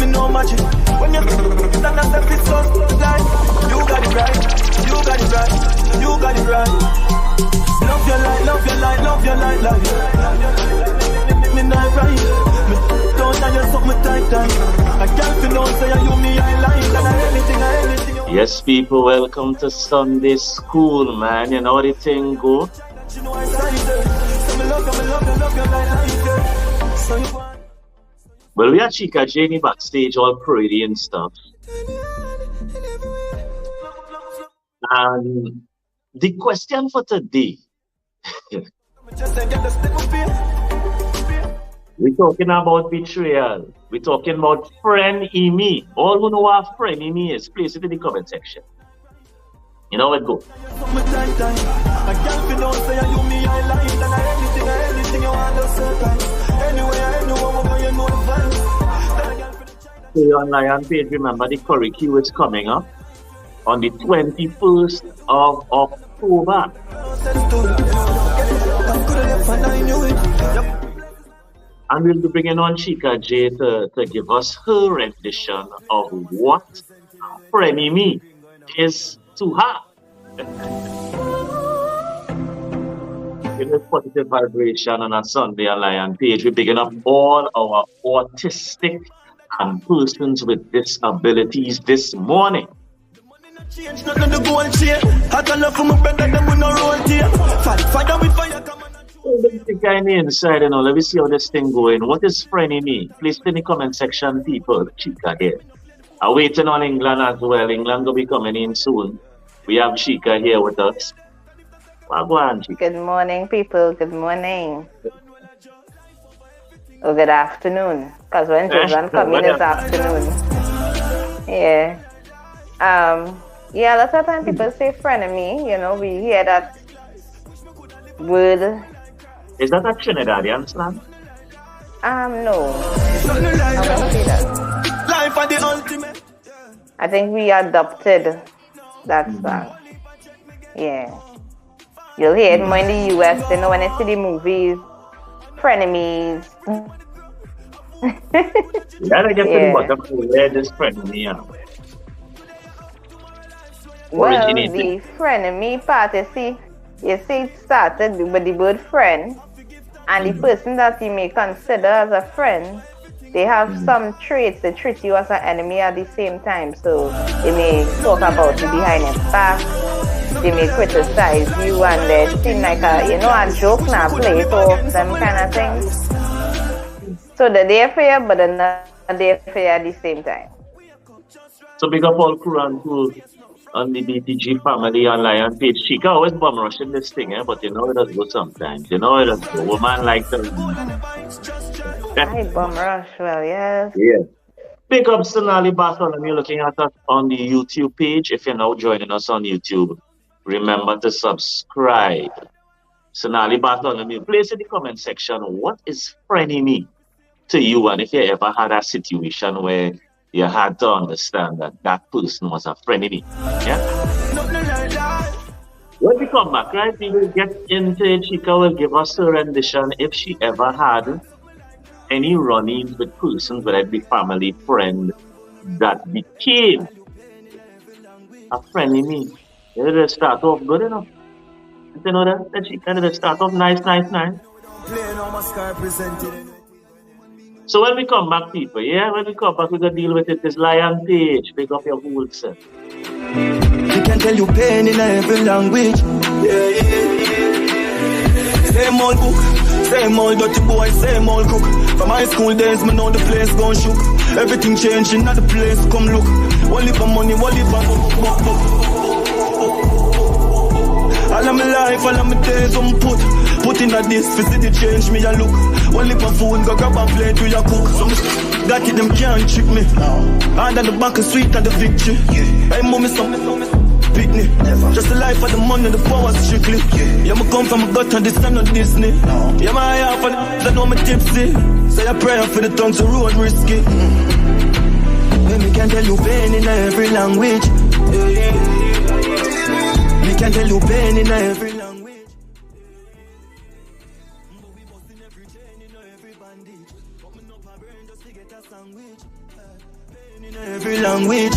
me no magic. When you stand and step it's so like you got it right, you got it right, you got it right. Love your life, love your life, love your life, love your life. Me not right, me don't tell you something tight. I can't feel no say you me I like and anything. Yes, people, welcome to Sunday school, man. You know the thing go. Well, we are Chica Janie backstage, all pretty and stuff. And the question for today, we're talking about betrayal. We're talking about Frenemy. All who know what Frenemy is, place it in the comment section. You know what go. Stay on Lion page. Remember the curriculum is coming up on the 21st of October. And we'll be bringing on Chica J to give us her rendition of what Frenemy is to her. Give us positive vibration on a Sunday on Lion page. We're picking up all our autistic and persons with disabilities this morning. The guy inside, you know, let me see how this thing going. What is Frenemy? Please in the comment section, people. Chica here. I'm waiting on England as well. England will be coming in soon. We have Chica here with us. Good morning, people. Good morning. Or good afternoon. Because when children come in, it's afternoon. Yeah. Yeah, lots of times people say frenemy. You know, we hear that word. Is that a Trinidadian slang? No. I wouldn't say that. I think we adopted that song. Yeah. You'll hear it more in the US, you know, when you see the movies, frenemies. You gotta get to the bottom of where this frenemy is. Well, the frenemy part, you see it started with the word friend, and the person that you may consider as a friend, they have some traits. They treat you as an enemy at the same time. So they may talk about you behind your back. They may criticize you, and they seem like a joke now, play it off, them kind of things. So they're there for you, but they're not there for you at the same time. So big up all crew and crew on the BTG family on Lion page. Chica always bum rushing this thing, but you know it does go sometimes. You know it does go. Woman like them. I bum rush, well, yes. Yeah. Big up Sonali Bartholomew looking at us on the YouTube page. If you're now joining us on YouTube, remember to subscribe. Sonali Bartholomew, place in the comment section, what is frenemy to you? And if you ever had a situation where you had to understand that that person was a frenemy. Yeah? When we come back, right, we will get into it. Chica will give us a rendition if she ever had any run-ins with persons, whether it be family, friend, that became a frenemy. You know, start off good enough. You know that she kind of start off nice. So when we come back, people, when we come back, we're going to deal with it. This Lion page, pick up your whole self. You can tell you pain in every language. Same old book, same old dirty boy, same old cook. From high school days, me know the place gone shook. Everything changing, not the place come look. Only for money, only for all of my life, all of my days I'm put in a this, for see the change me a look. Only for food, go grab a plate to your cook. Some got it, them can't trick me. Hard at the back is sweet and the victory. Hey mommy, some picnic. Just the life of the money, the power strictly. Yeah, me come from a gutter, this and not Disney. Yeah, my half and I know me tipsy. Say a prayer for the tongue to road risky. When me can tell you pain in every language. Me can tell you pain in every language. In every language.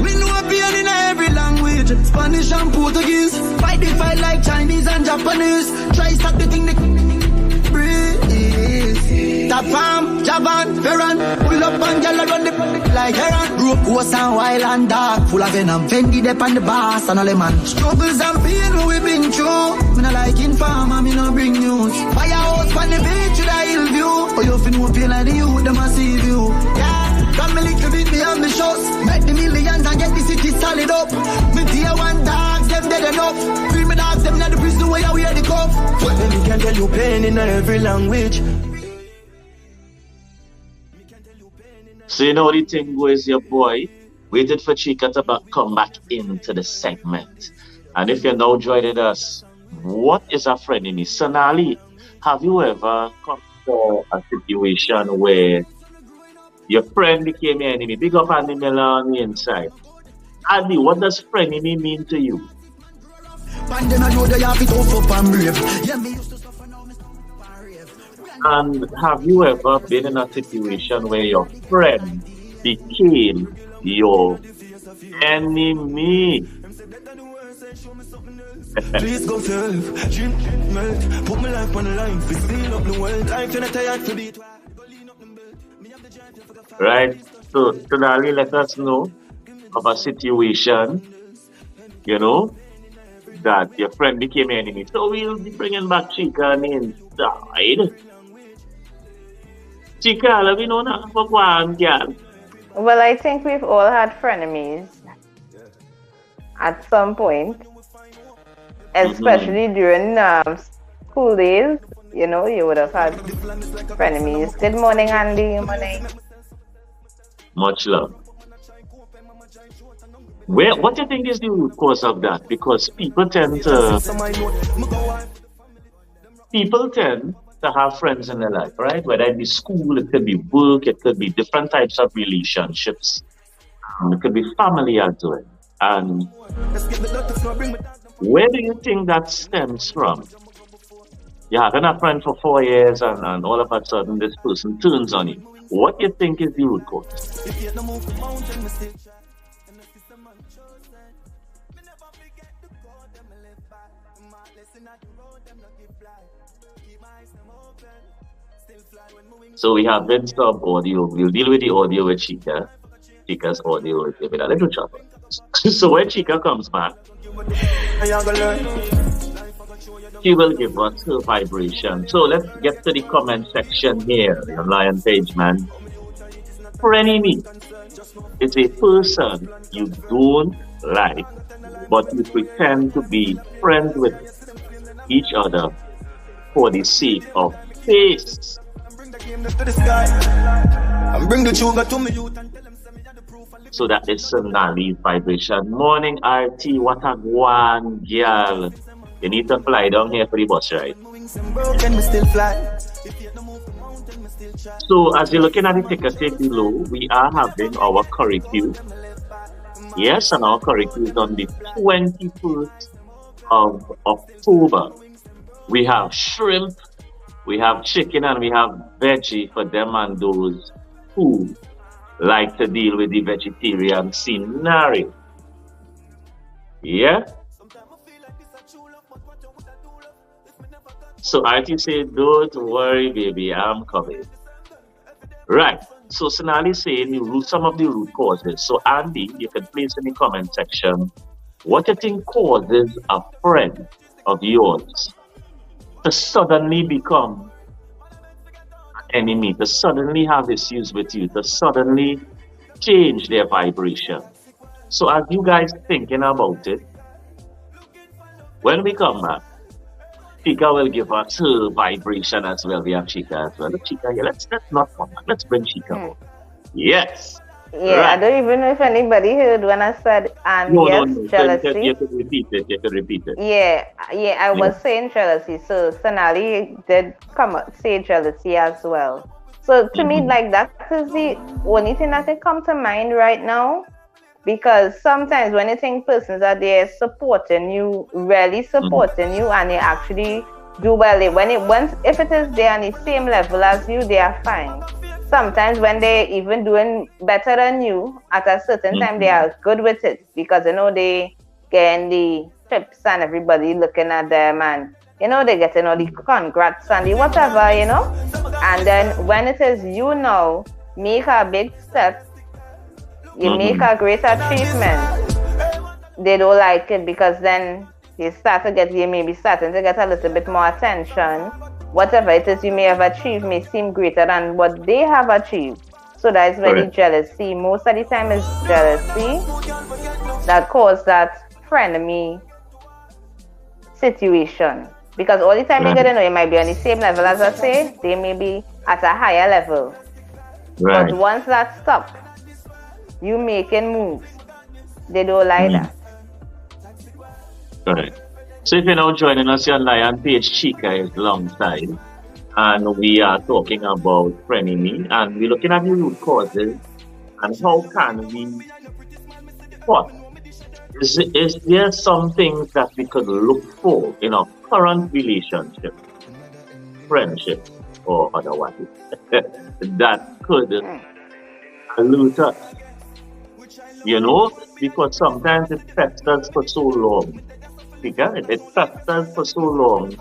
We know pain in every language. Spanish and Portuguese. Fight the fight like Chinese and Japanese. Try stop the thing they breathe. Tap farm, Japan, Ferran. Pull up and gyal run the like Heron. Rope course and wild and dark. Full of venom. Fendi dep on the boss and all the man. Struggles and pain we been through. Me no like informer, me no bring news. Firehouse on the beach with a hill view. Oh, you feel no pain like the youth, them a see you. Yeah, come a little bit me ambitious. Make the millions and get the city solid up. Me tier one dogs, them dead enough. Free me dogs, them not the prison where you wear the cuff. Let me can tell you pain in every language. So you know the thing goes, your boy waited for Chica to come back into the segment. And if you're now joining us, what is a frenemy? Sonali, have you ever come to a situation where your friend became your enemy? Big up Andy Miller on the inside. Andy, what does frenemy mean to you? And have you ever been in a situation where your friend became your enemy? Please go serve, drink, melt, put my life on the line, feel up the world, life in a tired for beat. Right, so Sonali, let us know of a situation, you know, that your friend became your enemy. So we'll be bringing back Chica on the inside. Chica, let me know now for one, girl. Well, I think we've all had frenemies at some point, especially during school days. You know, you would have had frenemies. Good morning, Andy. Good morning. Much love. What do you think is the root cause of that? Because people tend to have friends in their life, right? Whether it be school, it could be work, it could be different types of relationships. It could be family as well. And where do you think that stems from? You're having a friend for 4 years and all of a sudden this person turns on you. What do you think is the root cause? So we have been some audio. We'll deal with the audio with Chica. Chica's audio will give it a little trouble. So when Chica comes back, she will give us her vibration. So let's get to the comment section here on Lion Page, man. Frenemy is a person you don't like, but you pretend to be friends with each other for the sake of peace. So that is Sonali's vibration. Morning, RT. What a one, girl. You need to fly down here for the bus ride. So as you're looking at the ticket below, we are having our curricule. Yes, and our curricule is on the 21st of October. We have shrimp, we have chicken, and we have veggie for them and those who like to deal with the vegetarian scenario. Yeah? So RT said, don't worry, baby, I'm coming. Right. So Sonali saying some of the root causes. So Andy, you can place in the comment section what you think causes a friend of yours to suddenly become an enemy, to suddenly have issues with you, to suddenly change their vibration. So as you guys thinking about it, when we come back, Chica will give us her vibration as well. We have Chica as well. Chica, yeah, let's not come back. Let's bring Chica. Yes. Yeah, right. I don't even know if anybody heard when I said jealousy. You could repeat it. Yeah, I was saying jealousy. So Sonali did say jealousy as well. So to me, like that is the only thing that can come to mind right now. Because sometimes when you think persons are there supporting you, really supporting you, and they actually do well. If it is they on the same level as you, they are fine. Sometimes when they're even doing better than you, at a certain time they are good with it because they getting the tips and everybody looking at them and they getting all the congrats and the whatever, And then when it is you make a big step, you make a great achievement, they don't like it because then you may be starting to get a little bit more attention. Whatever it is you may have achieved may seem greater than what they have achieved. So that is very jealousy. Most of the time it's jealousy that causes that frenemy situation. Because all the time you get to know you might be on the same level as I say, they may be at a higher level. Right. But once that stops, you making moves, they don't like that. Correct. So if you're now joining us, you're on Lion Page Chica is alongside, and we are talking about frenemy, and we're looking at the root causes and how can we what? Is there some things that we could look for in our current relationship, friendship, or otherwise that could allude us? Because sometimes it festers for so long. It festers for so long,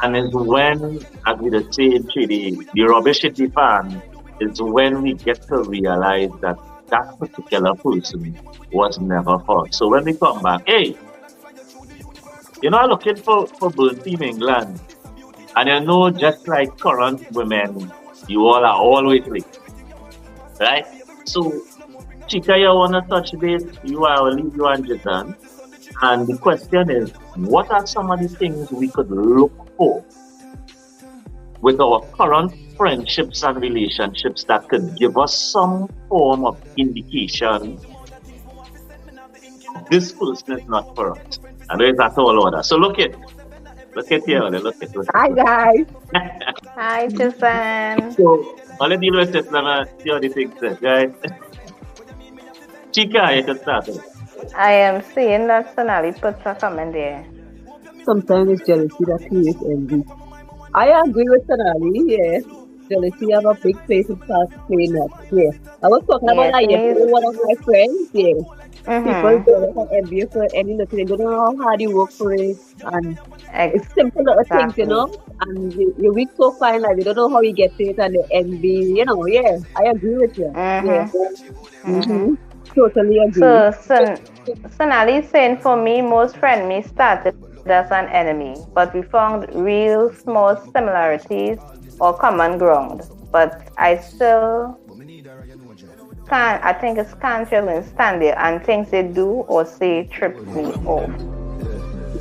and it's when, as we say, the rubbish hit the fan, is when we get to realize that particular person was never for us. So when we come back, hey, you're not looking for burnt in England, and just like current women, you all are always late, right? So, Chica, you want to touch base? You are leave you and Jason. And the question is, what are some of the things we could look for with our current friendships and relationships that could give us some form of indication this person is not for us? I know it's not all order. So look at here. Look at. Hi guys. Hi Jason. So I'll deal with this. Let me see how the thing says, guys. Chica, you can start. I am seeing that Sonali puts a comment there. Sometimes it's jealousy that creates envy. I agree with Sonali, yes. Jealousy have a big place in playing that. Yeah. I was talking about that yesterday with one of my friends, yeah. People don't have envy for any little thing. They don't know how hard you work for it. And it's simple little things, And you work so fine, like they don't know how you get it and the envy, yeah. I agree with you. Yeah. Totally agree. So Sonali is saying for me, most frenemies started as an enemy, but we found real small similarities or common ground. But I still can't really stand there and things they do or say trip me off.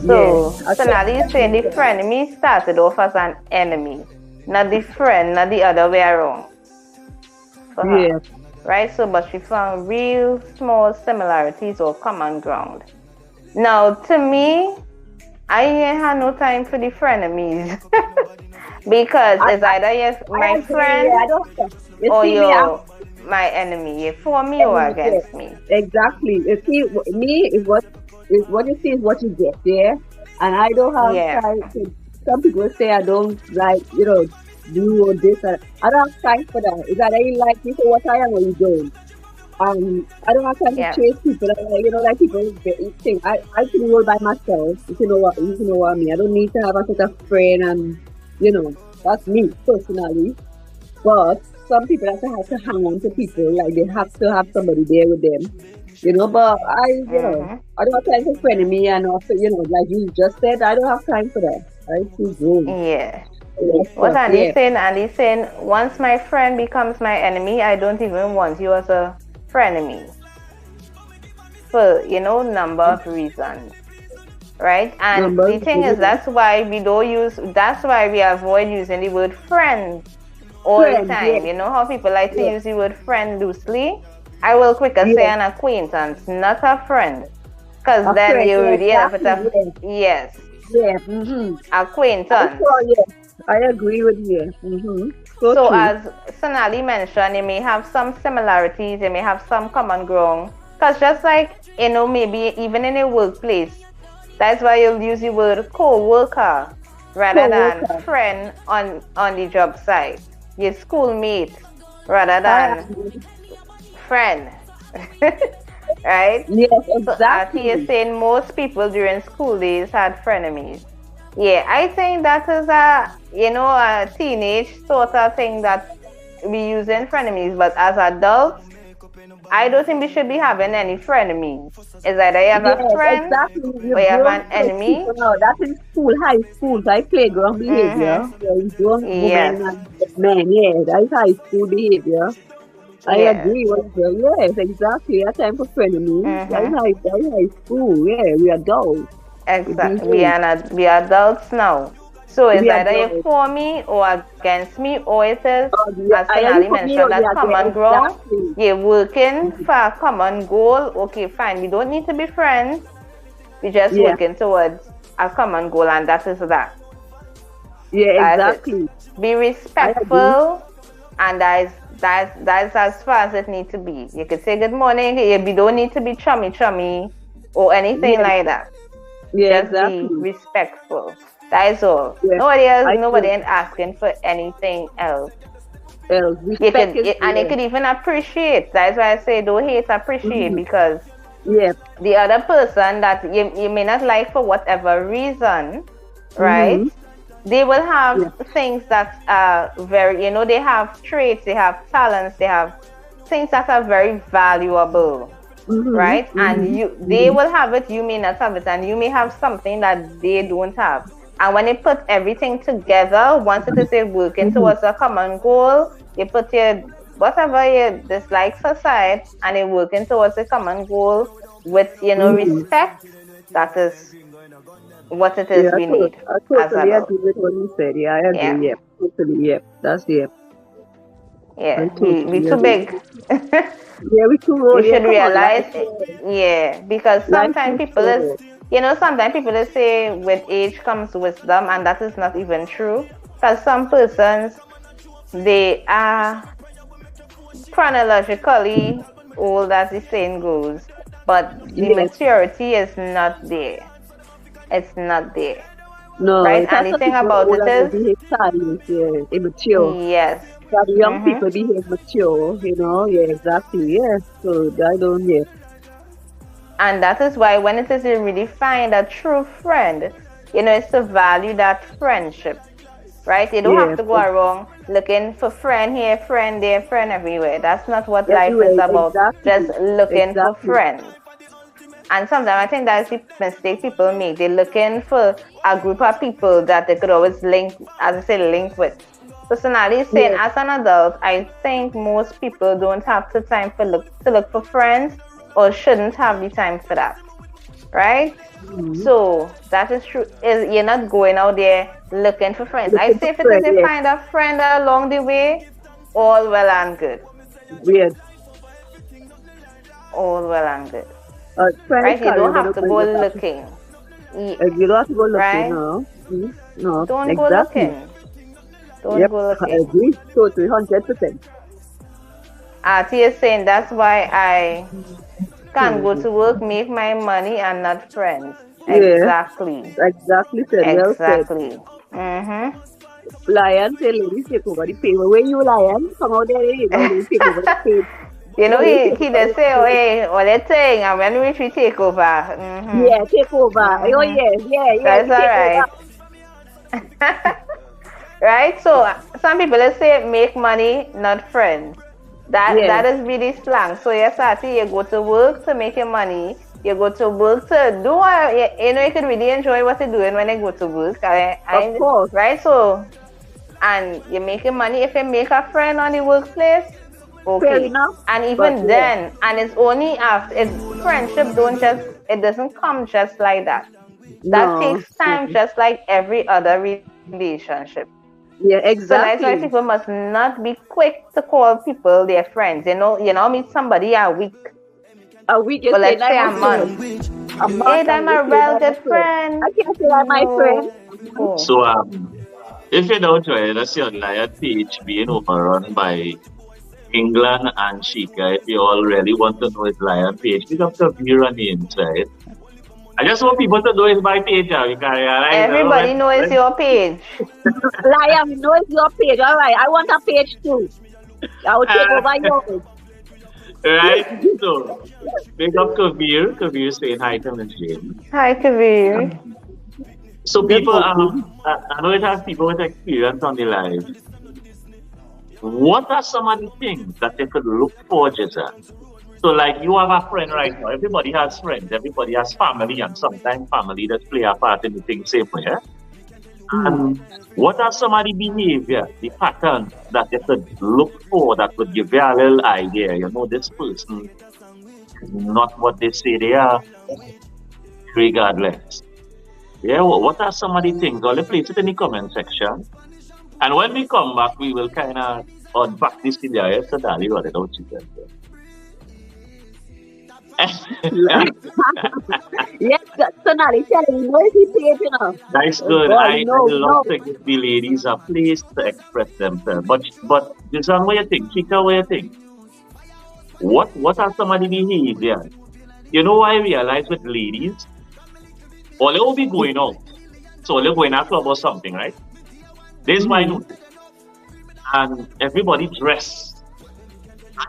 So Sonali is saying the frenemy started off as an enemy, not the friend, not the other way around. For her. Yeah. Right, but she found real small similarities or common ground. Now, to me, I ain't had no time for the frenemies because it's either my friend or you're my enemy. You're for me or against me. Exactly. You see, me is what you see is what you get, yeah. And I don't have time to. Some people say I don't like, do or this. I don't have time for that. It's either you like me for what I am or you don't. I don't have time to chase people. Like people think I can roll by myself. If you know what I mean. I don't need to have a sort of friend, and that's me personally. But some people have to hang on to people. Like they have to have somebody there with them. But I don't have time for frenemy, and also like you just said, I don't have time for that. Right? Yeah. What Andy's saying? Andy's saying, once my friend becomes my enemy, I don't even want you as a frenemy. For number of reasons, right? And the thing is, that's why we avoid using the word friend all the time. You know how people like to use the word friend loosely? I will quicker say an acquaintance, not a friend, because then you already end up with acquaintance. I agree with you. So as Sonali mentioned, they may have some similarities, they may have some common ground. Because just like, maybe even in a workplace, that's why you'll use the word co-worker. rather than friend on the job site. Your schoolmate rather than friend. Right? Yes, exactly. So, as he is saying, most people during school days had frenemies. Yeah, I think that is a teenage sort of thing that we use in frenemies. But as adults, I don't think we should be having any frenemies. It's either you have a friend exactly. or you have an enemy. That's in school, high school, like playground behavior. You don't women and men, that's high school behavior. I agree with you. Yes, exactly. A time for frenemies. That's high school. Yeah, we adults. Exactly. We are adults now. So it's either you're for me or against me, or it is, as Sonali mentioned, that common ground. You're working for a common goal. Okay, fine. We don't need to be friends. We're just working towards a common goal, and that is that. Yeah, exactly. Be respectful, and that's as far as it needs to be. You could say good morning. You don't need to be chummy or anything like that. Yeah, just be respectful. That is all. Yeah. Nobody ain't asking for anything else. You could even appreciate. That's why I say don't hate, appreciate, because the other person that you may not like for whatever reason, right? They will have things that are very, they have traits, they have talents, they have things that are very valuable. Right? And they will have it, you may not have it, and you may have something that they don't have. And when you put everything together, once it is working towards a common goal, you put your whatever your dislikes aside and you're working towards a common goal with respect. That is what it is we need. I totally agree with what you said. Yeah, I agree. Yeah, totally. Yeah, that's Yeah, we too big. Yeah, we too old. We should realize because sometimes people sometimes people say with age comes wisdom, and that is not even true. Because some persons, they are chronologically old, as the saying goes, but the maturity is not there. It's not there. No, right? And the thing about it is immature. Yes. That young people behave mature, exactly, So I don't, And that is why when it is you really find a true friend, it's to value that friendship, right? You don't have to go around looking for friend here, friend there, friend everywhere. That's not what life is about. Just looking for friends. And sometimes I think that's the mistake people make. They're looking for a group of people that they could always link with. Personally saying, as an adult, I think most people don't have the time to look for friends, or shouldn't have the time for that, right? So that is true. You're not going out there looking for friends. I say if it is you find a friend along the way, all well and good. All well and good. Right? You don't have to go looking. You don't have to go looking, right? No. Don't go looking. Don't go looking. I agree. Totally, 100%. Auntie is saying that's why I can go to work, make my money, and not friends. Exactly. Exactly. Exactly. Lion, say ladies take over the paper. Where you, Lion? Come out there, you take over the paper. He does say, hey, all that thing, and when we take over. Yeah, take over. Oh, yeah. That's all right. Right? So, some people say make money, not friends. That is really slang. So, yes, Ati, you go to work to make your money. You go to work to do, you can really enjoy what you're doing when you go to work. Of course. Right? So, and you're making money. If you make a friend on the workplace, okay. Fair enough. And even then, and it's only after, friendship it doesn't come just like that. That takes time, just like every other relationship. Yeah, exactly. So that's why people must not be quick to call people their friends. Meet somebody a week. Or let's say a month. Hey, I'm a real good friend. I can't say I'm my friend. So, if you don't join us on Lion page being overrun by England and Chica, if you all really want to know his Lion page, we have to be running inside. I just want people to know it's my page now. You can realize. Everybody knows your page. Liam, know it's your page. All right, I want a page too. I will take over yours. Right? So, big up Kabir. Kabir saying hi to Miss Jane. Hi, Kabir. So people, I know it has people with experience on the live. What are some of the things that they could look for, Jessa? So like you have a friend right now. Everybody has friends. Everybody has family, and sometimes family that play a part in the thing same way. And what are some of the behavior, the patterns that you could look for that would give you a little idea? You know, this person is not what they say they are, regardless. Yeah, what are some of the things? I'll place it in the comment section. And when we come back, we will kind of unpack this in there. So that you don't you Yes, so now they tell me, what is he saying, you know? That's good. I love to give the ladies a place to express themselves. But this one, what you think? Chica, what you think? What are some of the behavior? You know what I realize with ladies? All they will be going out. So they're going out club or something, right? This is why I notice. And everybody dress.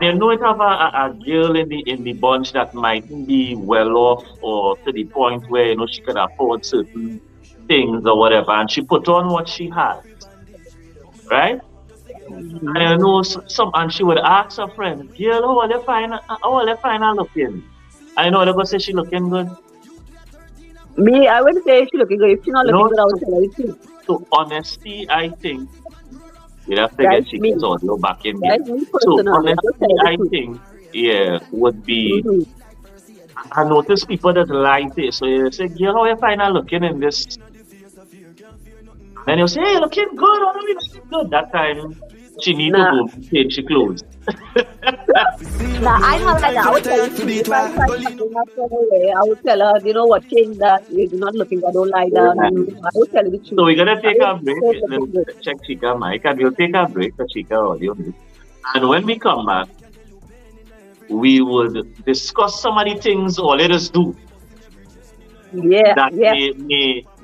And you know it have a girl in the bunch that mightn't be well off or to the point where you know she can afford certain things or whatever, and she put on what she has, right? And you know and she would ask her friend, "Girl, how will they find her looking?" I know they're gonna say she looking good. Me, I wouldn't say she looking good. If she's not looking good, I would tell her it too. So honesty, I think. You'd have to get Chica's audio back in there. So honestly, I think, would be. I notice people that like this. So you say, "Girl, how you find her looking in this?" And you say, "Hey, looking good, or maybe looking good." That time, she need to go change her clothes. Nah, I don't like that. I would tell her if I find something else away, I would tell her, you know what, change that. You're not looking, I don't like that. I would tell her the truth. So we're gonna take a break. Let's check Chica mic, and we'll take a break for Chica audio. And when we come back, we would discuss some of the things or let us do. That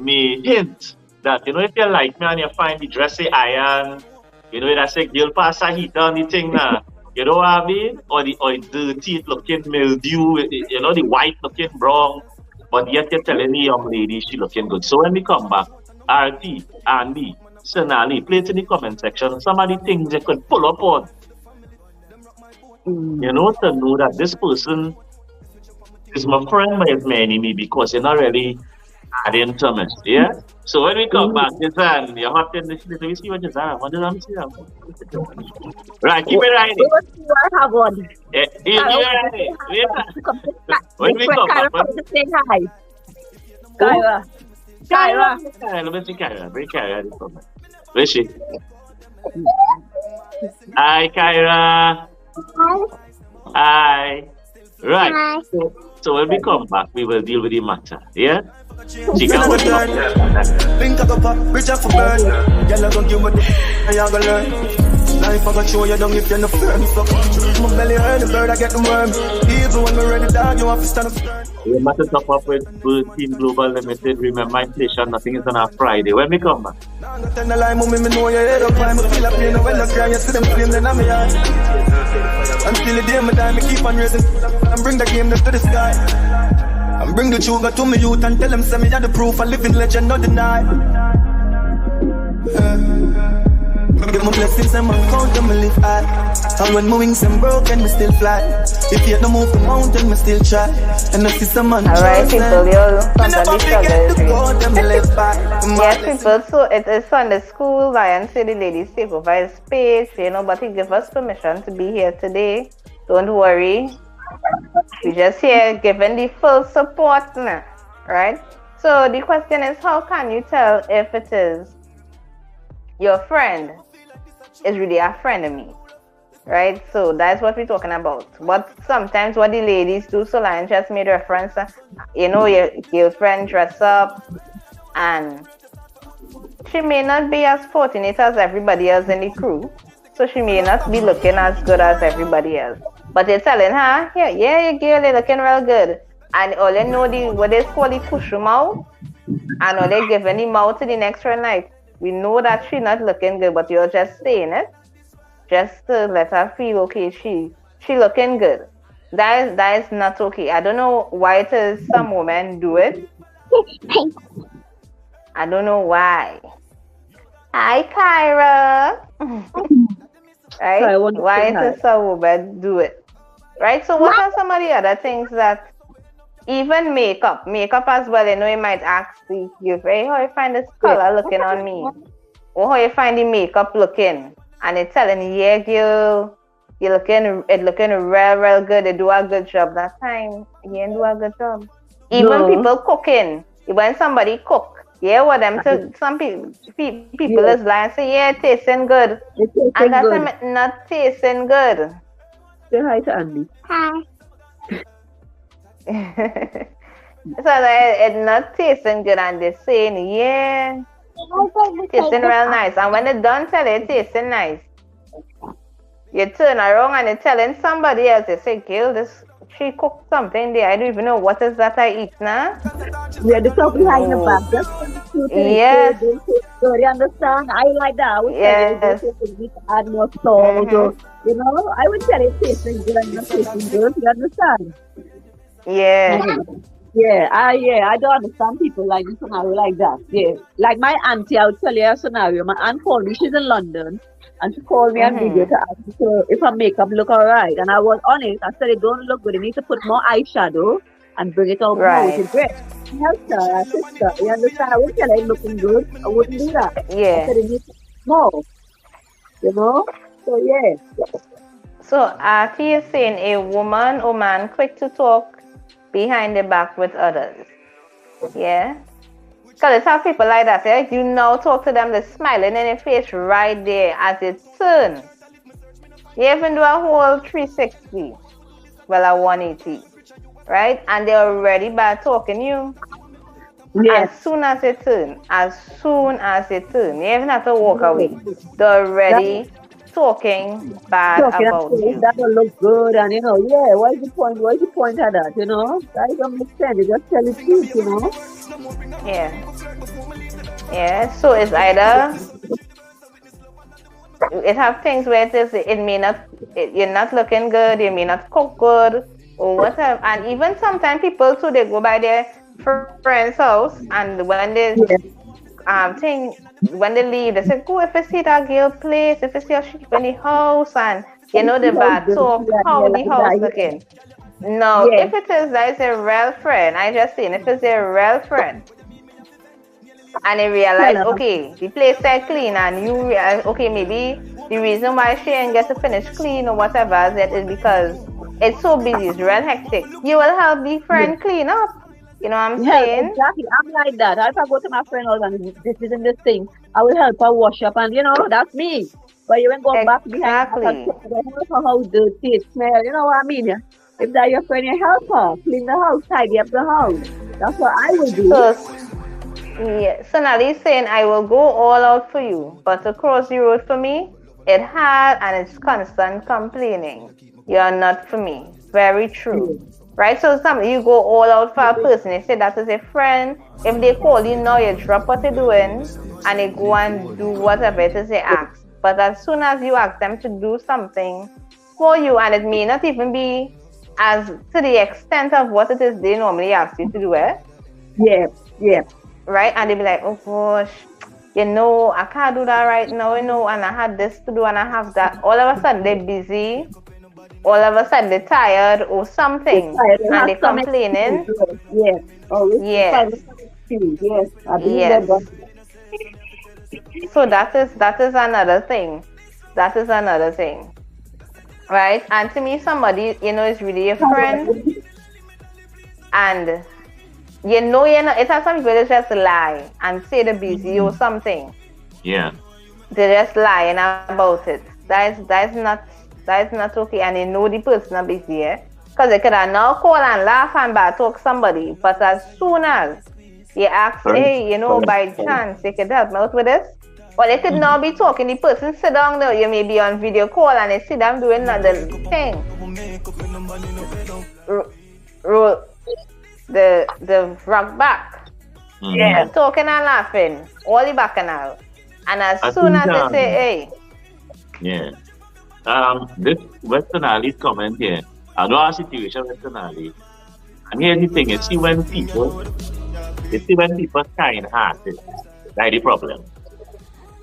may hint that, you know, if you like me and you find the dressy iron, you know, that's a girl pass a heat on the thing now. You know what I mean? Or the dirty looking mildew, you know, the white looking brown. But yet you're telling the young lady she looking good. So when we come back, RT, Andy, Sonali, place in the comment section some of the things you could pull up on. You know, to know that this person is my friend, but it's my enemy because you're not really adding to me. Yeah? So when we come back, Jason, you're hot in this. Let me see what Jason. What does that see? Right, keep it right. I have one. When we come back, say hi. Kyra. Let me see Kyra. Bring Kyra. Where is she? Hi, Kyra. Hi. Right. Hi. So when we come back, we will deal with the matter. Yeah? She can Link up a rich up for bird. Girl, I gon' give me the and you gon' learn. Life I gon' show you down if you're not firm. So my belly hurt the bird, I get the worm. Even when we're ready, dog, you have to stand up stern. We must top up with Bird Team Global Limited. Remember, inflation, nothing is on a Friday. When we come back. Now I'm gonna lie, mommy, me know your head up. I'm feel a pain when I cry. You see them flame, then I'm here. Until the day my die, me keep on raising and bring the game to the sky. And bring the sugar to me youth and tell them send me the proof. A living legend, not deny. Give my blessings and my count them live high. And when my wings and broken, me still fly. If you don't move the mountain, me still try. And I see some man. Alright, people, you're somebody Yes, people, so it is Sunday school. Lion City Ladies take over his space, you know, but he gave us permission to be here today. Don't worry. We're just here giving the full support now, right? So the question is, how can you tell if it is your friend is really a frenemy, right? So that's what we're talking about. But sometimes what the ladies do, so Lion just made reference, you know, your girlfriend dress up and she may not be as fortunate as everybody else in the crew. So she may not be looking as good as everybody else. But they're telling her, yeah, your girl is looking real good. and all they know what they call the push mouth, and all they giving the mouth to the next friend like, we know that she not looking good, but you're just saying it just to let her feel okay. She looking good. That is not okay. I don't know why it is some women do it. I don't know why. Hi, Kyra. Right? Why it is some women do it? Right? So what are some of the other things that even makeup as well, you know, you might ask you, hey, how you find this color looking on me? Or how you find the makeup looking? And it's telling you, yeah, girl, it looking real good. They do a good job that time. You didn't do a good job. Even people cooking. When somebody cook, yeah, what them to some people is lying say, yeah, it tasting good. And that's good. Not tasting good. Say hi to Andy. Hi. So it's not tasting good, and they're saying, yeah, tasting real nice. And when they done tell it tasting nice, you turn around and you're telling somebody else, they say, girl, she cooked something there. I don't even know what is that I eat now. Yeah, the stuff behind the back. Just yes. So you understand? I like that. I would tell you to add more salt. Or, you know, I would tell you tasting good and not tasting good. You understand? Yeah. Yeah, I don't understand people like this scenario like that. Yeah. Like my auntie, I would tell you a scenario. My aunt called me, she's in London, and she called me on video to ask me if her makeup look alright. And I was honest, I said it don't look good. You need to put more eyeshadow and bring it out more with the dress. Help her, sister. You understand? I would tell her it looking good. I wouldn't do that. Yeah. I said it needs more. You know? So yeah. So Artie is saying a woman or man quick to talk behind the back with others. Yeah? Because it's how people like that. Like you now talk to them, they're smiling in your face right there as it turns. You even do a whole 360. Well, a 180. Right? And they're already bad talking you. Yes. As soon as it turns. You even have to walk away. They're already talking bad about you. That will look good, and you know, yeah, what is the point? What is the point of that? You know, that don't make sense. You just tell the truth, you know. Yeah. So it's either it have things where it may not, you're not looking good, you may not cook good, or whatever. And even sometimes people too, they go by their friend's house, and when they when they leave, they say, go if you see that girl place, if you see her sheep in the house, and you know the bad talk, how the house looking. No, if it is that it's a real friend, I just saying, if it's a real friend, and they realize, okay, the place is clean, and you realize, okay, maybe the reason why she ain't get to finish clean or whatever is because it's so busy, it's real hectic. You will help the friend clean up. You know what I'm saying? Exactly. I'm like that. If I go to my friend's house and this isn't this thing, I will help her wash up, and you know, that's me. But you ain't go back behind and help her how dirty it smell. You know what I mean? Yeah? If that your friend, you help her. Clean the house, tidy up the house. That's what I will do. So Nali's saying, I will go all out for you, but to cross the road for me, it's hard and it's constant complaining. You're not for me. Very true. Right? So you go all out for a person. They say that is a friend. If they call you now, you drop what you're doing and they go and do whatever it is they ask. But as soon as you ask them to do something for you, and it may not even be as to the extent of what it is they normally ask you to do it. Yeah. Right? And they be like, oh gosh, you know, I can't do that right now, you know, and I had this to do and I have that. All of a sudden they're busy. All of a sudden they're tired or something, and they're complaining. Yes. Yes. So that is another thing. Right? And to me, somebody, you know, is really a friend, and you know, it has some people that just lie and say they're busy or something. Yeah. They're just lying about it. That is not okay, and you know the person is busy, because they could have now call and laugh and bad talk somebody, but as soon as you ask, hey, you know, by chance they could help me out with this, or they could now be talking, the person sit down there, you may be on video call and they see them doing another thing. the rock back. Yeah. Talking and laughing, all the bacchanal. And as soon as they say, hey. Yeah. This Western Ali's comment here. I know our situation Western Ali. And here's the thing, you see when people kind-hearted, that's the problem.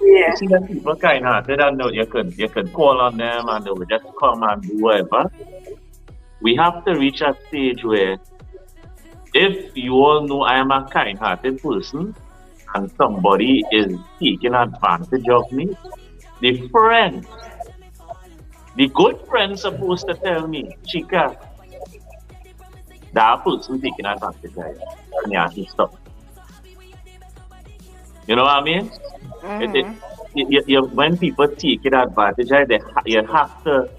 Yeah. You see when people kind-hearted and know you can call on them and they will just come and do whatever. We have to reach a stage where if you all know I am a kind-hearted person and somebody is taking advantage of me, the good friend supposed to tell me, Chica, that person taking advantage of you and you have to stop. You know what I mean? When people take advantage of you, you have to.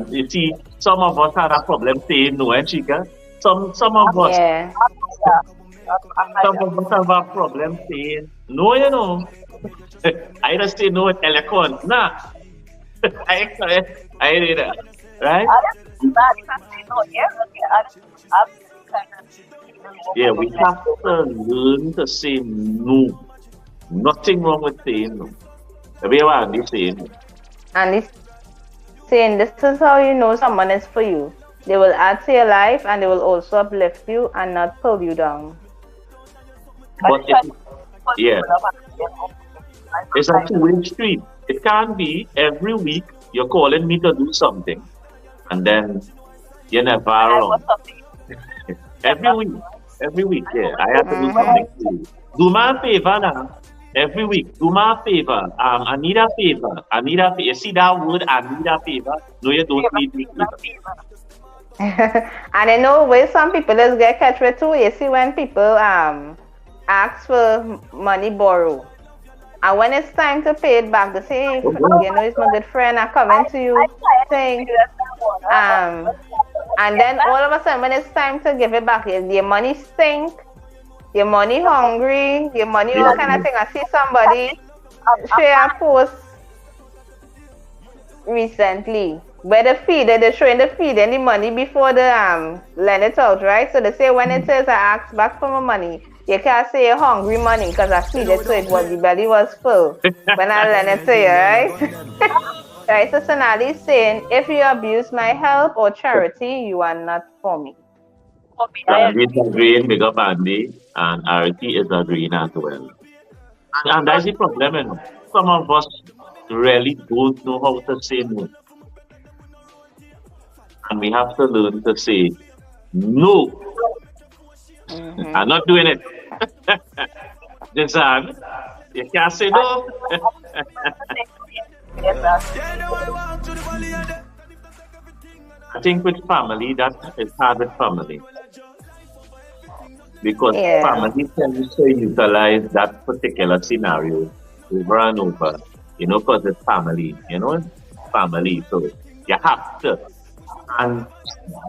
You see, some of us have a problem saying no, and Chica. Some of us, some of us have a problem saying no. You know, I just say no with eloquence. Nah, I did that, right? Yeah, we have to learn to say no. Nothing wrong with saying no. Everyone is saying no. And he's saying this is how you know someone is for you. They will add to your life and they will also uplift you and not pull you down. But it's a two-way street. It can't be every week you're calling me to do something and then you're never around. Every week, yeah. I have to do something for you. Do me a favor now. Every week, do me a favor. I need a favor. You see that word, I need a favor? No, you don't need me. And you know where some people just get catch with too. You see when people ask for money borrow. And when it's time to pay it back, they say, you know, it's my good friend, I'm coming to you saying, and then all of a sudden when it's time to give it back, your money stink, your money hungry, your money all kind of thing. I see somebody share a post recently where they're showing the feed and the money before the lend it out, right? So they say when it says I ask back for my money, you can't say you're hungry money because I feed it so it was the belly was full when I lend it to you, right? Right, so Sonali is saying if you abuse my help or charity, you are not for me. Sandy is agreeing, big up Andy, and Arity is agreeing as well. And that's the problem, you know. Some of us really don't know how to say no. And we have to learn to say no. I'm not doing it. Jason, you can't say no. I think with family, that is hard with family. Because family tends to utilize that particular scenario over and over. You know, because it's family, you know, family. So you have to. And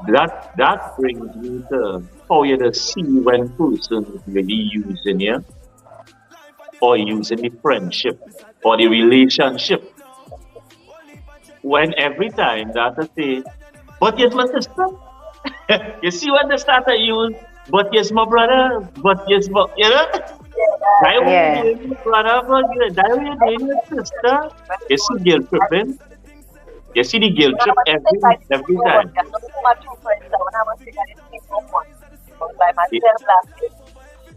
that brings me to how you to see when person really using you or using the friendship or the relationship. When every time that I say, but yes, my sister. You see when they start to use, but yes, my brother, but yes, my, you know? That way you're doing your brother, but that way you're doing your sister. You see guilt tripping. You see the guilt trip every time.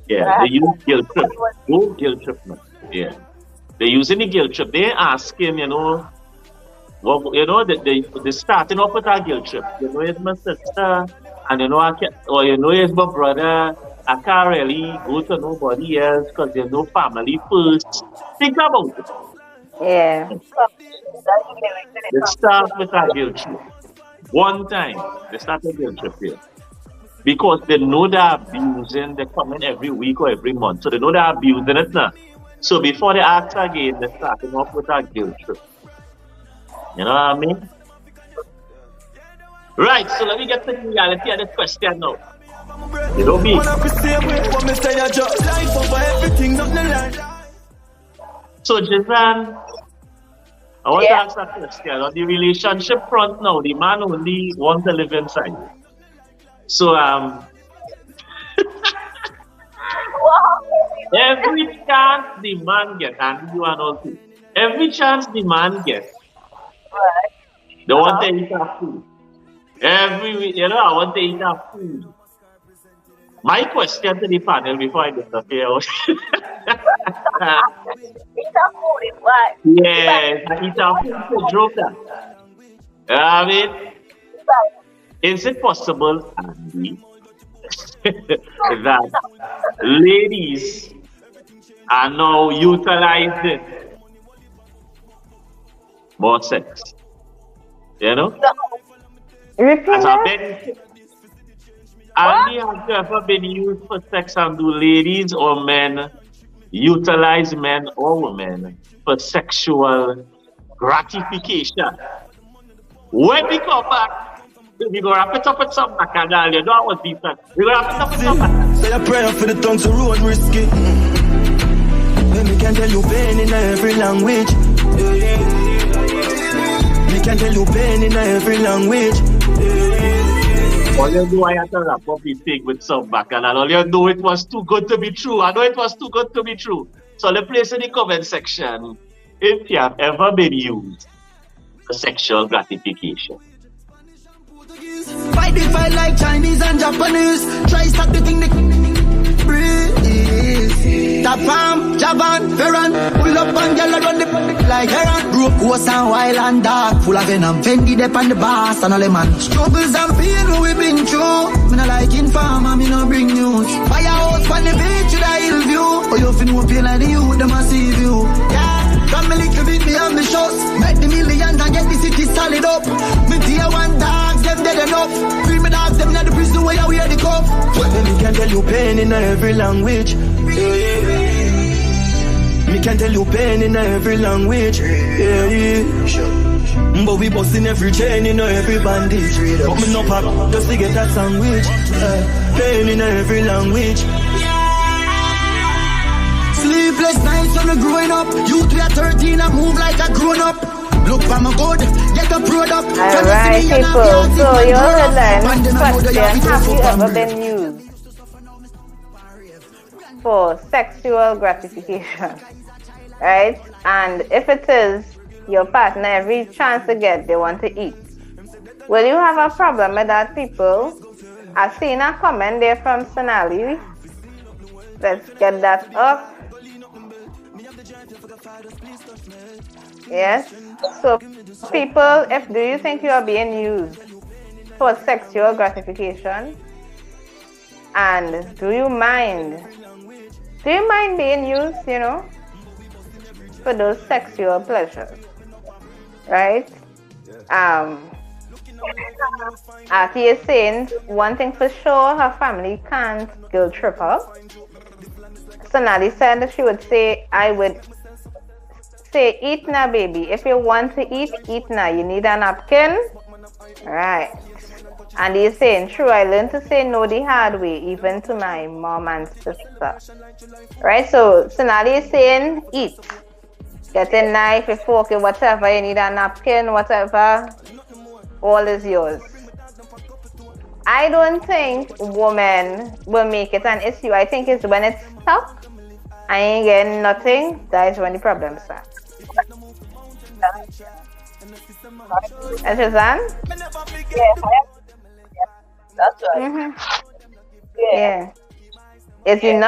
Yeah, they use guilt trip. Go guilt trip now. Yeah. They're using the guilt trip. They ask him, you know, well, you know, they starting off with a guilt trip. You know, it's my sister, and you know, or you know, it's my brother. I can't really go to nobody else because there's no family first. Think about it. Yeah. They start with a guilt trip. One time, they start a guilt trip here. Because they know they're abusing, they're coming every week or every month. So they know they're abusing it now. So before they ask again, they're starting off with a guilt trip. You know what I mean? Right, so let me get to the reality of this question now. You know me. So, Jizan, I want to ask that question. On the relationship front now, the man only wants to live inside. So, Every chance the man gets, and you and all too. Every chance the man gets, they want to eat our food. Every week, I want to eat our food. My question to the panel before I disappear. Eat a food is what? Yes, I eat our food to Joker. I mean, is it possible, Andy, that ladies are now utilizing more sex? You know? Repeat As a that? benefit. Andy, have you ever been used for sex, and do ladies or men utilize men or women for sexual gratification? When we come back, we're going to wrap it up with some bacchanal. You know I was decent. We're going to wrap it up with some bacchanal. Say a prayer for the tongue to road risky. When me can tell you pain in every language. Me can tell you pain in every language. All you know, I had to wrap up this thing with some bacchanal. All you know, it was too good to be true. I know it was too good to be true. So the place in the comment section, if you have ever been used for sexual gratification. Fight the fight like Chinese and Japanese. Try stop the thing they breathe. Tapam, Javan, Ferran. Pull up and yell run the like Heron. Broke horse and wild and dark. Full of venom. Fendi dep on the boss and all the man. Struggles and pain we been through. Me no like informer, me no bring news. Firehouse on the beach with a hill view. Oh, you feel no pain like the youth, them a see you. Yeah. Come a little bit me on the shots. Make the millions and get the city solid up. Me tier one dogs, them dead enough. Free me dogs, them not the prison where you wear the cup. Me can tell you pain in every language. Me can tell you pain in every language. But we busting every chain in every bandage. But me no pop just to get that sandwich. Pain in every language. Sleepless nights when we're growing up. Youth we are 13 and move like a grown up. Look for my good, get a product. Alright, people. So your headline question: have you ever been used for sexual gratification? Right? And if it is your partner, every chance they get, they want to eat. Will you have a problem with that, people? I've seen a comment there from Sonali. Let's get that up. Yes. So, people, do you think you are being used for sexual gratification? And do you mind being used, for those sexual pleasures? Right? Aki is saying one thing for sure, her family can't guilt trip her. Sonali said that she would say, I would say, eat now, baby. If you want to eat now. You need a napkin? Right. And he's saying, true, I learned to say no the hard way, even to my mom and sister. Right? So, Sonali is saying, eat. Get a knife, a fork, whatever. You need a napkin, whatever. All is yours. I don't think women will make it an issue. I think it's when it's stuck, I ain't getting nothing, that is when the problem starts. And Shazan? Yeah, that's right. Mm-hmm. Yeah. If you're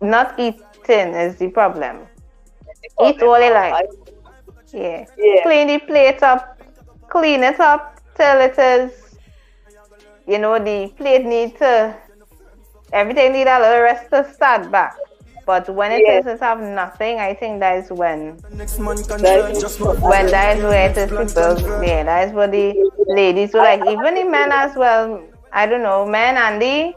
not eating is the problem. Eat all you like. Yeah. Clean the plate up. Clean it up till it is, the plate need to, everything need a little rest to start back. But when it is have nothing, I think that is when that is where it is people, that is what the ladies will like, even the men as well. I don't know, men and the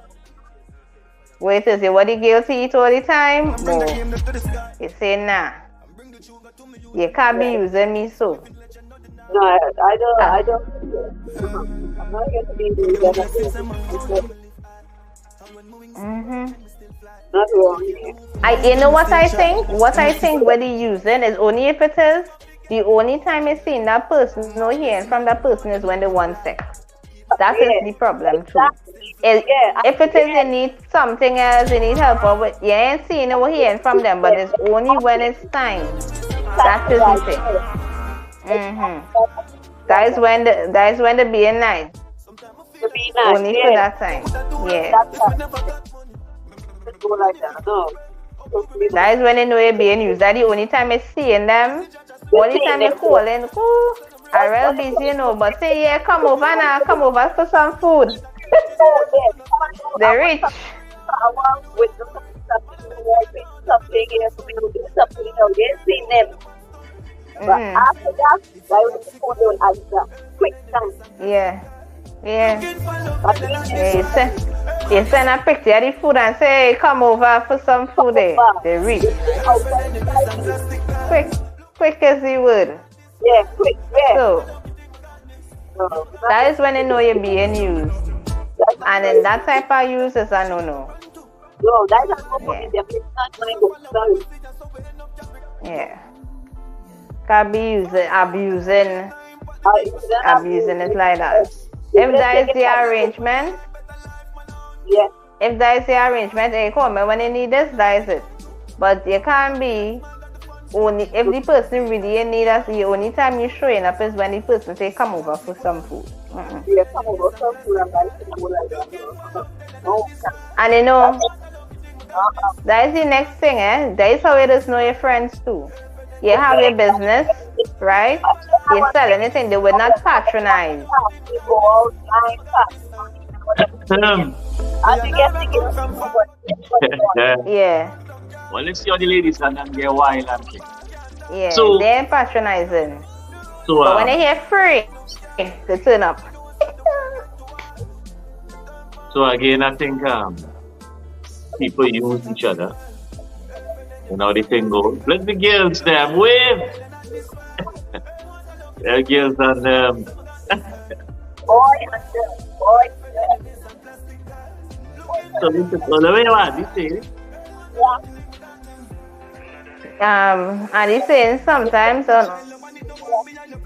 wait is it what the girls eat all the time? No. You say nah. You can't be using me so. No, I don't. I'm not going to be using Not wrong. You know what I think? What I think when they using is only if it is the only time you seen that person no hearing from that person is when they want sex. That is the problem too. If it is you need something else, you need help with, you ain't seeing or hearing from them, but it's only when it's time. That is the thing. That is when the being nice. Only for that time. Yeah. That is when they know you're being used. That's the only time you're seeing them. Only time you're calling. Ooh, I'm real busy, you know. But say, yeah, come over now. Come over for some food. They're rich. But after that, I will phone you as quick time. Yeah. You send a picture of the food and say, hey, come over for some food there. They reach. Quick as the word. Yeah, quick, yeah. So, that is when they know you're being used. And then that type of use is a no-no. No, that's a no-no. Yeah. Can be abusing it like that. If that is the arrangement, hey, come when you need this, that is it. But you can't be only if the person really in need us. The only time you're showing up is when the person say, "Come over for some food." Yeah, come over for some food and you know, that is the next thing, That is how it is know your friends too. You have your business, right? You sell anything, they will not patronize. Yeah. Well, let's see how the ladies and then get wild and shit. Yeah, so, they're patronizing. So, but when they hear free, they turn up. So again, I think people use each other. You know, the thing goes, let the girls them wave. The girls and boy. So this is all the way around, you see? And he's saying sometimes on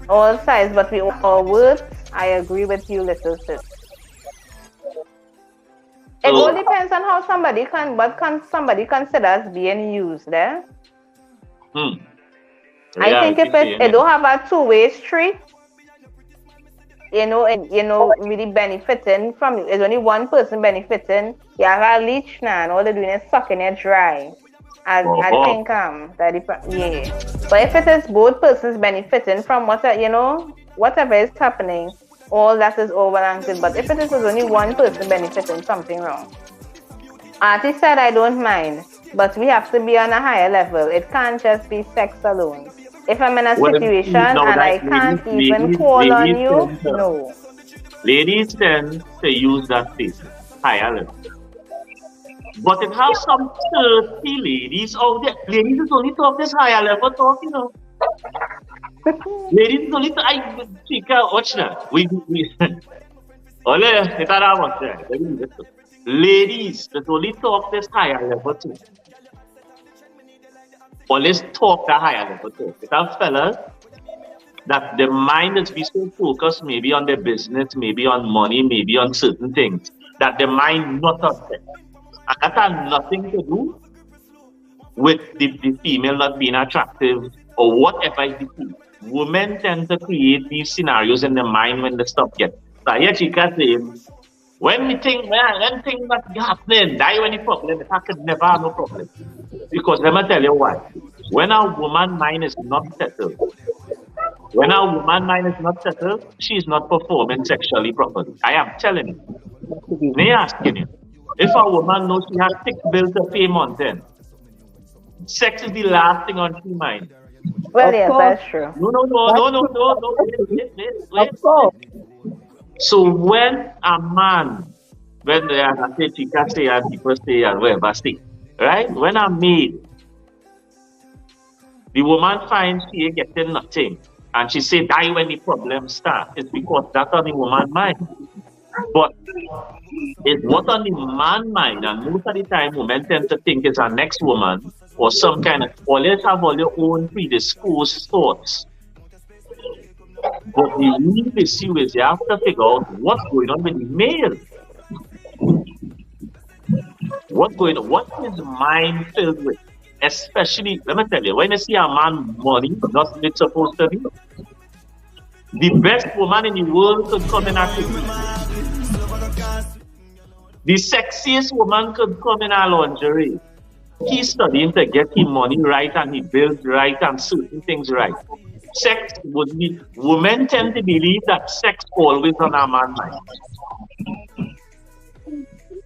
all sides, but we all words, I agree with you, little sis. It all depends on how somebody somebody considers being used there. I think if it don't have a two-way street, really benefiting from it. It's only one person benefiting. You have a leech now, and all they're doing is sucking it dry. I think But if it is both persons benefiting from whatever is happening, all that is over and good. But if it is only one person benefiting, something wrong. Artie said, I don't mind, but we have to be on a higher level. It can't just be sex alone. If I'm in a situation and I can't even call on you, no. Ladies tend to use that space, higher level. But it has some thirsty ladies out there. Ladies is only talk this higher level talk, you know. Ladies is only watch that. Ladies, that only talk this higher level too. Always talk the higher level too. It's our fellas that the mind is be so focused maybe on their business, maybe on money, maybe on certain things, that the mind not on them. And that has nothing to do with the female not being attractive or whatever is the key. Women tend to create these scenarios in their mind when the stuff gets. So here she can say, when things not happening, die when the problem, I could never have no problem. Because let me tell you why. When a woman's mind is not settled, she is not performing sexually properly. I am telling you. They asking you. If a woman knows she has 6 bills to pay month end, sex is the last thing on her mind. Well, yes, that's true. No. Wait. So when a man, when they are Chica say and people say and whatever say, right? When a maid, the woman finds she ain't getting nothing, and she say die when the problem starts, it's because that's on the woman's mind. But it's what on the man's mind, and most of the time women tend to think it's our next woman or some kind of, always have all your own predisposed thoughts. But the real issue is you have to figure out what's going on with the male. What's going on? What is mind filled with? Especially, let me tell you, when you see a man money, not what it's supposed to be, the best woman in the world could come in at you. The sexiest woman could come in a lingerie. He's studying to get his money right and he builds right and certain things right. Sex would be, women tend to believe that sex always on a man's mind.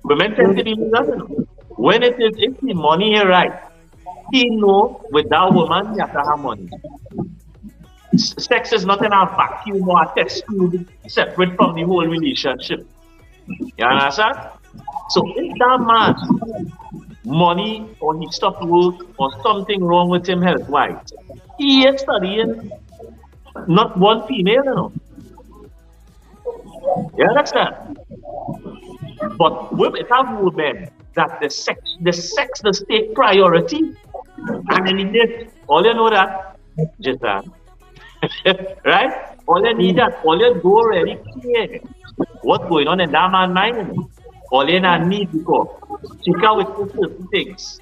Women tend to believe that. When it is, if the money is right, he know with that woman he has to have money. Sex is not in a vacuum or a test tube separate from the whole relationship. You understand? So if that man money or he stopped work or something wrong with him health-wise, he is studying not one female, you know. You understand? But women have women that the sex does take priority, and then this, all you know that, just that. Right? All you need that, all you go already clear what's going on in that man's mind. All you need because check out with certain things.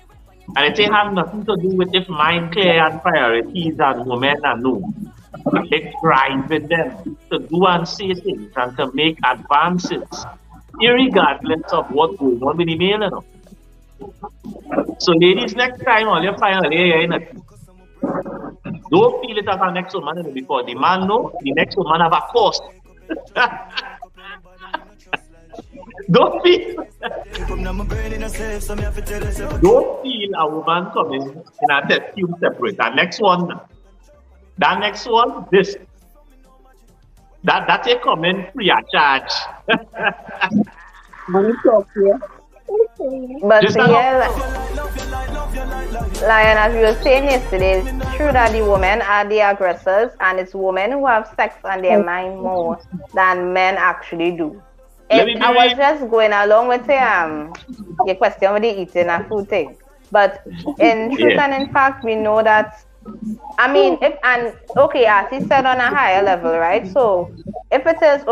And it ain't have nothing to do with if mind clear and priorities and women and no. It's driving them to do and say things and to make advances, irregardless of what's going on with the male. You know? So ladies, next time all you find don't feel it as a next woman before the man know the next woman have a cost. Don't feel a woman coming in a test tube separate. That next one, this. That a comment free of charge. But yeah, Lion, as you were saying yesterday, it's true that the women are the aggressors, and it's women who have sex on their mind more than men actually do. I was just going along with your question with the eating and food thing. But in truth and in fact, we know that, I mean, as he said on a higher level, right? So if it is,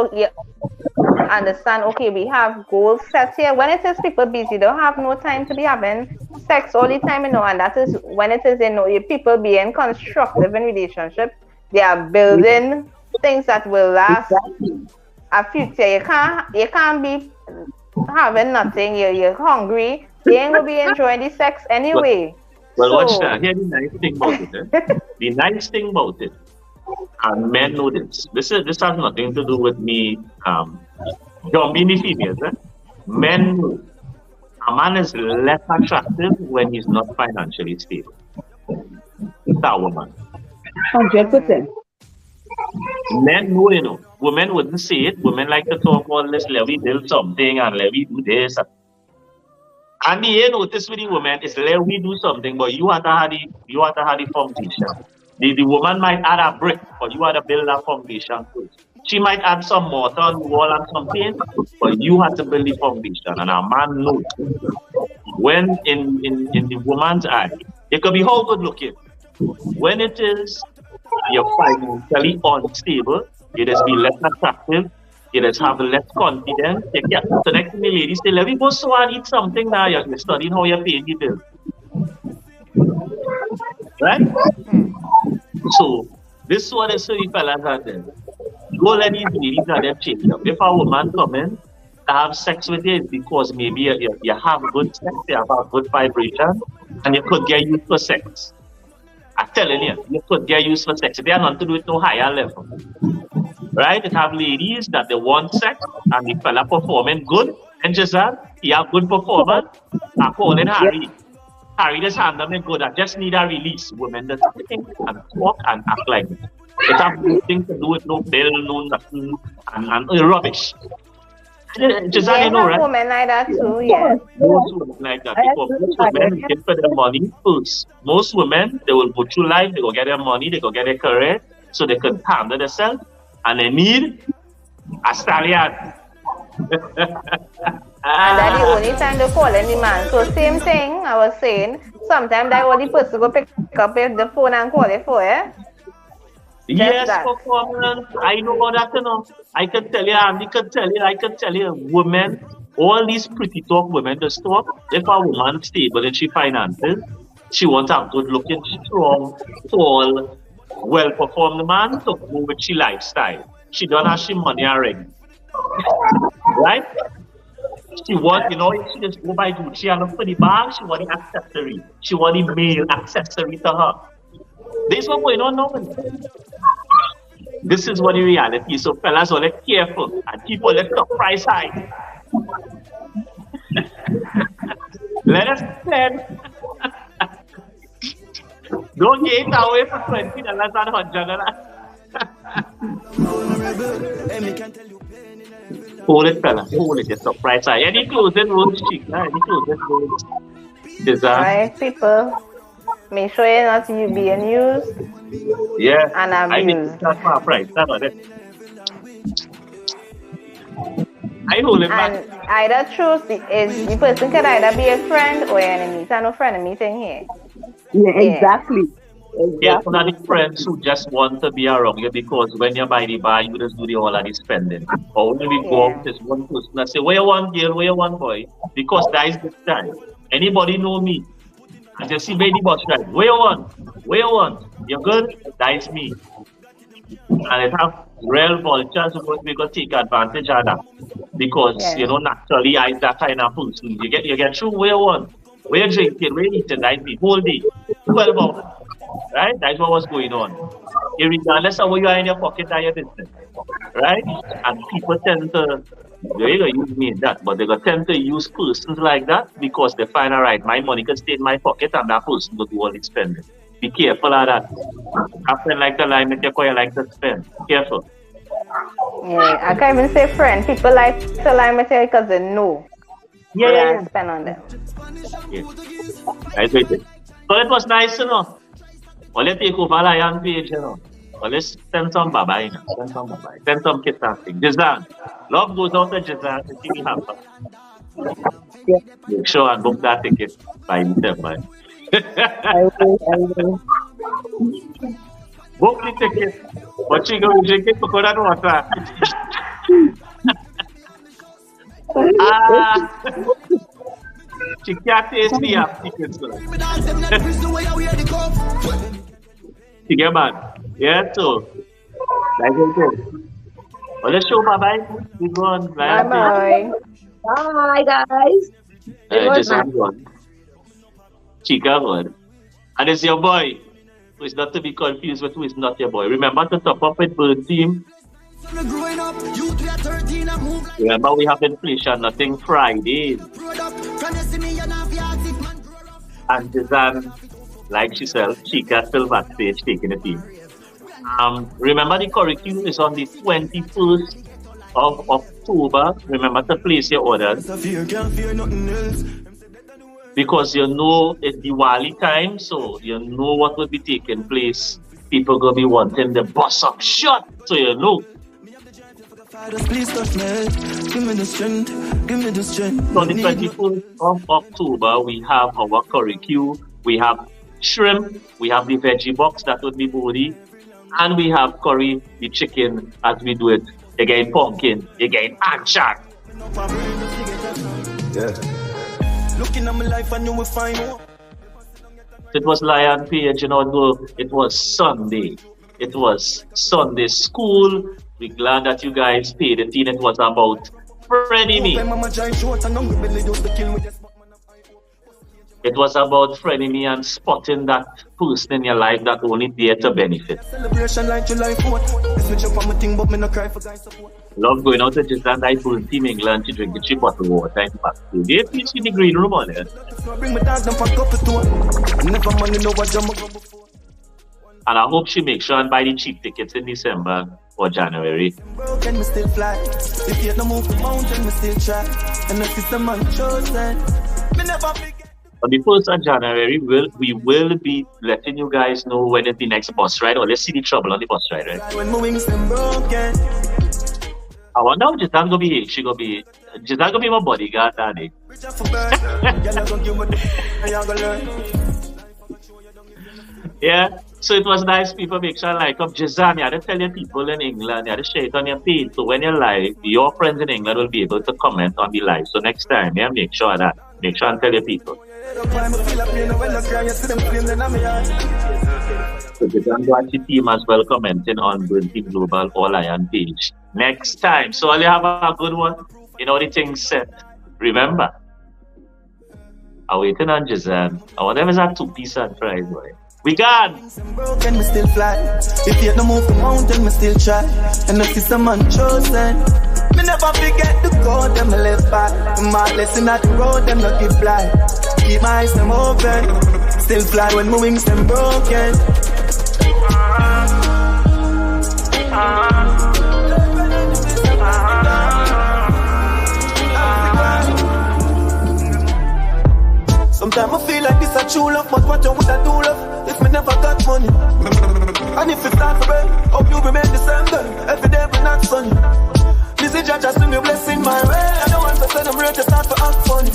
understand, okay, we have goals set here. When it is people busy, don't have no time to be having sex all the time, you know, and that is when it is, you know, people being constructive in relationship, they are building things that will last a future. You can't be having nothing, you're hungry, you ain't gonna be enjoying the sex anyway. Well, watch that. Here's the nice thing about it. The nice thing about it, and men know this. This has nothing to do with me dumping the females. Men know a man is less attractive when he's not financially stable. That woman. 100%. Men know, you know. Women wouldn't say it. Women like to talk about, let me build something and let me do this. And the notice with the woman is let me do something, but you have to have the foundation. The woman might add a brick, but you have to build a foundation first. She might add some mortar on the wall and something, but you have to build the foundation. And a man knows when in the woman's eye, it could be how good looking. When it is you're financially unstable, you just be less attractive, you just have less confidence. So next thing the lady say, let me go so and eat something now. You're studying how you're paying the bill. Right? So this is what the fellas are doing. Go let these ladies and them change up. If a woman come in to have sex with you, it's because maybe you have good sex, you have a good vibration, and you could get used for sex. I'm telling you, you could get used for sex. They are not to do it no higher level. Right? It have ladies that they want sex and the fella performing good. And just that, he have good performance. I call it Harry. Harry just handle me good. I just need a release. Women just think and talk and act like it. It have nothing to do with no bill, no nothing, and rubbish. Just yeah, you know, right? Women like that too, yeah. Most women like that. Because most women get for their money first. Most women, they will go through life, they go get their money, they go get their career, so they can handle themselves, and they need a stallion. And that's the only time they call any man. So same thing I was saying, sometimes that only person go pick up the phone and call it for, eh? Yes, that. performance. I know about that, you know. I can tell you, Andy can tell you, I can tell you, women, all these pretty talk women, the talk, if a woman stable in she finances, she wants a good looking, strong, tall, well performed man to go with she lifestyle. She don't have she money already. Right? She want, you know, if she just go by Gucci and look for the bag, she want the accessory. She want the male accessory to her. This is what going on now. This is what the reality is. So fellas, are careful and keep on the top price high. Let us spend. Don't get it away for $20 and $100. Hold it, fella. Hold it. It's top price high. Any closing rules, chic? Any closing rules? Alright, people. Make sure you're not being used. Yeah. And I think abused. that's my price. That's not it. I hold it back. And either choose the person can either be a friend or an enemy. There's no frenemy thing here. Yeah, exactly. Yeah, for the friends who just want to be around you because when you buy the bar, you just do the all of the spending. Or when we go out, there's one person that say, where you want girl, where you want boy? Because that is the time. Anybody know me? I just see baby bus right. Where you want? Where you want? You're good? That is me. And it have real vultures who we go take advantage of that. Because you know naturally I that kind of person. You get through where you want. Where you drinking, where you eating, that is me. Whole day. 12 hours. Right? That's what was going on. Regardless of what you are in your pocket, that's your business. Right? And people tend to, they're going to use me in that, but they're going to tend to use persons like that because they find, all right, my money can stay in my pocket and that person will do all the spending. Be careful of that. After like to lie, make you like to spend. Careful. Yeah, I can't even say friend. People like to lie material because they know. Yeah. Spend on them. Yeah. Right, wait. So it was nice, you know. Well, let's take over Lion page, you know. Well, let's send some bye-bye, you know. Send some bye-bye. Send some kids and things. Jizan. Love goes out to Jizan to see me happen. Make sure and book that ticket by December. I will. Book the ticket. But you go drink it for coconut water. She can't taste the app tickets. She get back. Yeah, so. Like I said. Well, let's show bye-bye. We go on. Bye-bye. Bye, guys. Just one. Chica one. And it's your boy, who is not to be confused with who is not your boy. Remember to top up with Bird Team. Remember we have inflation, nothing Fridays. And Jizan, like she said, Chica still backstage taking the team. Remember the curriculum is on the 21st of October. Remember to place your orders. Because you know it's Diwali time, so you know what will be taking place. People gonna be wanting the bus up shut, so you know. So on the 24th of October, we have our curricule. We have shrimp, we have the veggie box, that would be body, and we have curry, the chicken, as we do it. Again, pumpkin, again, anchovy. Yeah. Looking at my life and you will find more. It was Lion Page, you know, it was Sunday. It was Sunday school. We're glad that you guys paid the teen. It was about Frenemy. It was about Frenemy and spotting that person in your life that only there to benefit. Love going out to Jizan, I told Team England to drink a cheap bottle of water and pass through. They teach in the green room on it. And I hope she makes sure and buy the cheap tickets in December or January. On the 1st of January, we will be letting you guys know when it's the next bus ride. Or let's see the trouble on the bus ride, right? I wonder how Jizan gonna be. Jizan gonna be my bodyguard that day. Yeah. So it was nice, people. Make sure like up Jazam. You had to tell your people in England, you had to share it on your page. So when you're live, your friends in England will be able to comment on the live. So next time, yeah, make sure and tell your people. So Jazam Guachi team as well commenting on Team Global All Iron page. Next time. So all you have a good one. You know the things set. Remember, I'm waiting on Jazam. I wonder if it's a 2-piece and fries, boy. We gone. Broken, me still fly. If you no move the mountain, me still try. And I see some man chosen. Me never forget the code, them live by. My lesson at the road, them not keep fly. Keep my eyes them open. Still fly when my wings them broken. Sometimes I feel like this a true love, but what you would I do love if me never got money? And if it starts to rain, hope you remain the same girl. Every day but not sunny. Missy Judge has been your blessing my way. I don't want to say them real to start to act funny.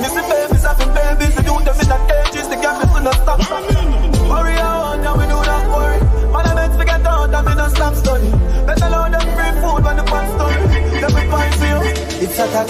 Missy babies having babies, we do them in that ages, the gap is gonna stop. Worry on, now we do not worry. Man, I meant to get out, I mean, don't stop studying. Better load them free food when the pants done. Let me find you. It's a tax